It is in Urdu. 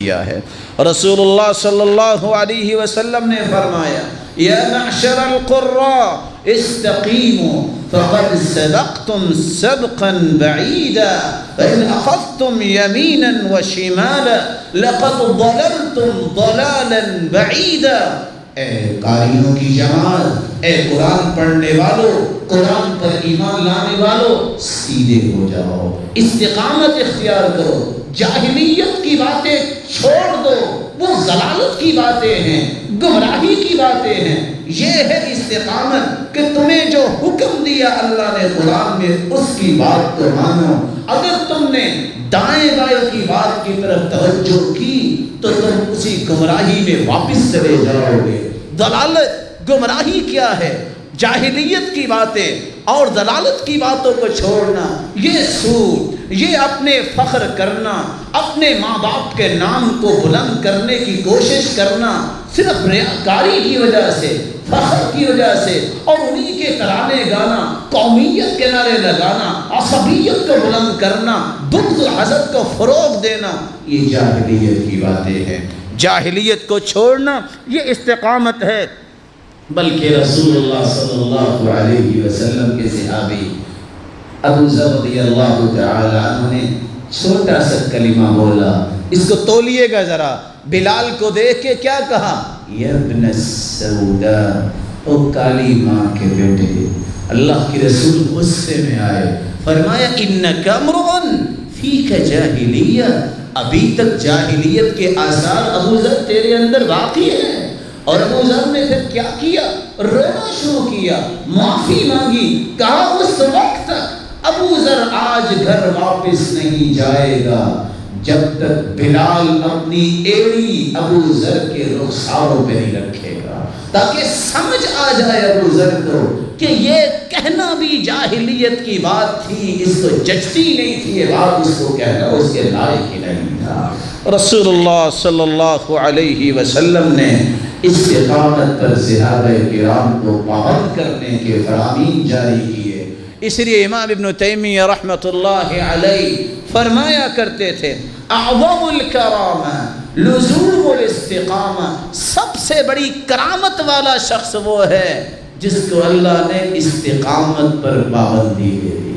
کیا ہے۔ رسول اللہ صلی اللہ علیہ وسلم نے فرمایا یا معشر القراء استقیموا فقد سبقتم سبقا بعیدا فإن اخذتم یمینا وشمالا لقد ضللتم ضلالا بعیدا۔ اے قاریوں کی جماعت، اے قرآن پڑھنے والوں، قرآن پر ایمان لانے والوں، سیدھے ہو جاؤ، استقامت اختیار کرو، جاہلیت کی باتیں چھوڑ دو، وہ ضلالت کی باتیں ہیں، گمراہی کی باتیں ہیں۔ یہ ہے استقامت کہ تمہیں جو حکم دیا اللہ نے قرآن میں اس کی بات کو مانو۔ اگر تم نے دائیں بائیں کی بات کی طرف توجہ کی تو تم اسی گمراہی میں واپس چلے جاؤ گے۔ ضلالت، گمراہی کیا ہے؟ جاہلیت کی باتیں اور ضلالت کی باتوں کو چھوڑنا، یہ سود، یہ اپنے فخر کرنا، اپنے ماں باپ کے نام کو بلند کرنے کی کوشش کرنا، صرف ریاکاری کی وجہ سے، فخر کی وجہ سے، اور انہی کے ترانے گانا، قومیت کے نعرے لگانا، عصبیت کو بلند کرنا، بغض و حسد کو فروغ دینا، یہ جاہلیت کی باتیں ہیں۔ جاہلیت کو چھوڑنا یہ استقامت ہے۔ بلکہ رسول اللہ صلی اللہ علیہ وسلم کے صحابی ابو ذر رضی اللہ تعالی عنہ نے چھوٹا سا کلمہ بولا، اس کو تولیے گا ذرا، بلال کو دیکھ کے کیا کہا؟ یا ابن السودا، او کالی ماں کے بیٹے۔ اللہ کے رسول غصے میں آئے، فرمایا انک امرؤ فیک جاہلیہ، ابھی تک جاہلیت کے آثار ابو ذر تیرے اندر باقی ہیں۔ اور ابو ذر نے پھر کیا کیا؟ رونا شروع کیا، معافی مانگی، کہا اس وقت تک ابو ذر آج گھر واپس نہیں جائے گا جب تک بلال اپنی ایڑی ابو ذر کے رخساروں پہ نہیں رکھے گا، تاکہ سمجھ آ جائے ابو ذر کو کہ یہ کہنا بھی جاہلیت کی بات تھی، اس کو جچتی نہیں تھی، یہ بات اس کو کہنا اس کے لائق ہی نہیں تھا۔ رسول اللہ صلی اللہ علیہ وسلم نے استقامت پر صحابہ کرام کو پابند کرنے کے فرامین جاری کیے۔ اس لیے امام ابن تیمیہ رحمۃ اللہ علیہ فرمایا کرتے تھے اعظم الکرامہ لزوم الاستقامہ، سب سے بڑی کرامت والا شخص وہ ہے جس کو اللہ نے استقامت پر پابندی دے دی۔